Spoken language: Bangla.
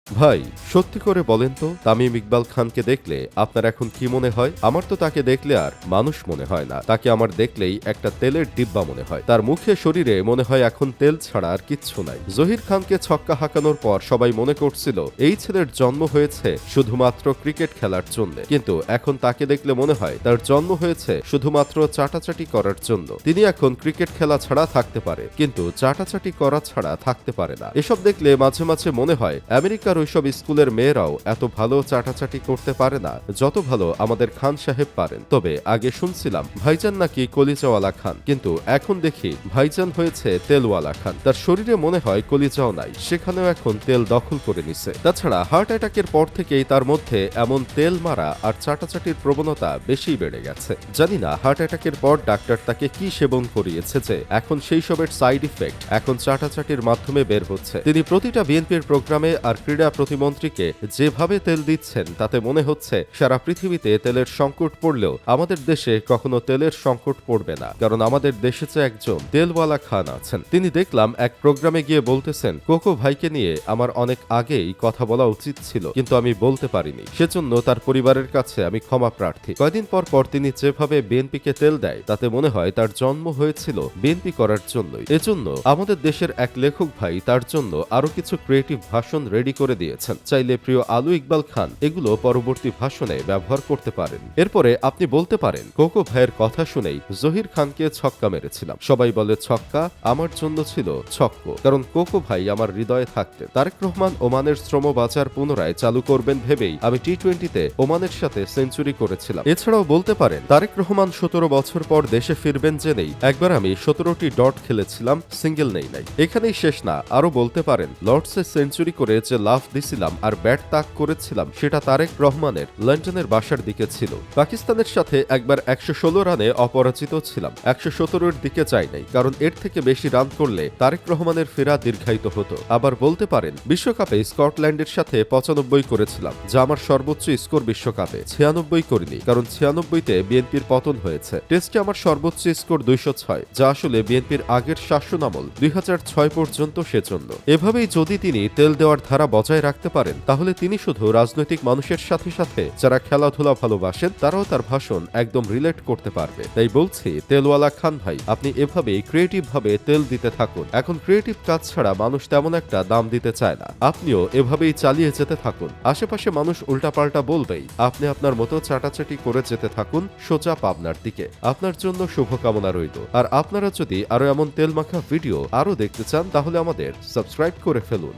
ভাই, সত্যি করে বলেন তো তামিম ইকবাল খানকে দেখলে আপনার এখন কি মনে হয়? আমার তো তাকে দেখলে আর মানুষ মনে হয় না। তাকে আমার দেখলেই একটা তেলের ডিব্বা মনে হয়। তার মুখে শরীরে মনে হয় এখন তেল ছাড়া আর কিচ্ছু নাই। জহির খানকে ছক্কা হাঁকানোর পর সবাই মনে করছিল এই ছেলের জন্ম হয়েছে শুধুমাত্র ক্রিকেট খেলার জন্য, কিন্তু এখন তাকে দেখলে মনে হয় তার জন্ম হয়েছে শুধুমাত্র চাটাচাটি করার জন্য। তিনি এখন ক্রিকেট খেলা ছাড়া থাকতে পারে, কিন্তু চাটাচাটি করা ছাড়া থাকতে পারে না। এসব দেখলে মাঝে মাঝে মনে হয় আমেরিকার ওইসব স্কুলের মেয়েরাও এত ভালো চাটাচাটি করতে পারে না যত ভালো আমাদের খান সাহেব পারেন। তবে আগে শুনছিলাম ভাইজান নাকি কলিজাওয়ালা খান, কিন্তু এখন দেখি ভাইজান হয়েছে তেলওয়ালা খান। তার শরীরে মনে হয় কলিজাও নাই, সেখানেও এখন তেল দখল করে নিছে। তাছাড়া হার্ট অ্যাটাকের পর থেকেই তার মধ্যে এমন তেল মারা আর চাটাচাটির প্রবণতা বেশি বেড়ে গেছে। জানি না হার্ট অ্যাটাকের পর ডাক্তার তাকে কি সেবন করিয়েছে যে এখন সেই সবের সাইড ইফেক্ট এখন চাটাচাটির মাধ্যমে বের হচ্ছে। তিনি প্রতিটা বিএনপির প্রোগ্রামে আর ক্রীড়া প্রতিমন্ত্রীকে যেভাবে তেল দিচ্ছেন তাতে মনে হচ্ছে সারা পৃথিবীতে তেলের সংকট পড়লেও আমাদের দেশে কখনো তেলের সংকট পড়বে না, কারণ আমাদের দেশে যে একজন তেলওয়ালা খান আছেন। তিনি দেখলাম এক প্রোগ্রামে গিয়ে বলতেছেন কোকো ভাইকে নিয়ে আমার অনেক আগেই কথা বলা উচিত ছিল, কিন্তু আমি বলতে পারিনি, সেজন্য তার পরিবারের কাছে আমি ক্ষমা প্রার্থী। কয়দিন পর পর তিনি যেভাবে বিএনপিকে তেল দেয় তাতে মনে হয় তার জন্ম হয়েছিল বিএনপি করার জন্যই। এজন্য আমাদের দেশের এক লেখক ভাই তার জন্য আরো কিছু ক্রিয়েটিভ ভাষণ রেডি করে দিয়েছেন। চাইলে প্রিয় আলু ইকবাল খান এগুলো পরবর্তী ভাষণে ব্যবহার করতে পারেন। এরপরে আপনি বলতে পারেন কোকো ভাইয়ের কথা শুনেই জহির খানকে ছক্কা মেরেছিলাম। সবাই বলে ছক্কা, আমার জন্য ছিল ছক্ক, কারণ কোকো ভাই আমার হৃদয়ে থাকতেন। তারেক রহমান ওমানের শ্রম বাজার পুনরায় চালু করবেন ভেবেই আমি টি-20-তে ওমানের সাথে সেঞ্চুরি করেছিলাম। এছাড়াও বলতে পারেন তারেক রহমান 17 বছর পর দেশে ফিরবেন জেনেই একবার আমি 17টি ডট খেলেছিলাম, সিঙ্গেল নেই নাই। এখানেই শেষ না, আরো বলতে পারেন লর্ডসে সেঞ্চুরি করে যে লাফ দিছিলাম আর ব্যাট তাক করেছিলাম সেটা তারেক রহমানের লন্ডনের বাসার দিকে ছিল। পাকিস্তানের সাথে একবার 116 রানে অপরাজিত ছিলাম, 117-এর দিকে চাই নাই, কারণ এর থেকে বেশি রান করলে তারেক রহমানের ফেরা দীর্ঘায়িত হতো। আবার বলতে পারেন বিশ্বকাপে স্কটল্যান্ডের সাথে 95 করেছিলাম, যা আমার সর্বোচ্চ স্কোর বিশ্বকাপে। 96 করিনি, কারণ 96-তে বিএনপির পতন হয়েছে। টেস্টে আমার সর্বোচ্চ স্কোর 206, যা আসলে বিএনপির আগের শাসনামল 2006 পর্যন্ত। সেজন্য এভাবেই যদি তিনি তেল দেওয়ার ধারা বজায় রাখতে পারেন তাহলে তিনি শুধু রাজনৈতিক মানুষের সাথে সাথে যারা খেলাধুলা ভালোবাসেন তারাও তার ভাষণ একদম রিলেট করতে পারবে। তাই বলছি তেলওয়ালা খান ভাই, আপনি এভাবেই ক্রিয়েটিভ ভাবে তেল দিতে থাকুন। এখন ক্রিয়েটিভ কাজ ছাড়া মানুষ তেমন একটা দাম দিতে চায় না, আপনিও এভাবেই চালিয়ে যেতে থাকুন। আশেপাশে মানুষ উল্টাপাল্টা বলবেই, আপনি আপনার মতো চাটাচাটি করে যেতে থাকুন সোজা পাবনার দিকে। আপনার জন্য শুভকামনা রইল। আর আপনারা যদি আরো এমন তেল মাখা ভিডিও আরো দেখতে চান তাহলে আমাদের সাবস্ক্রাইব করে ফেলুন।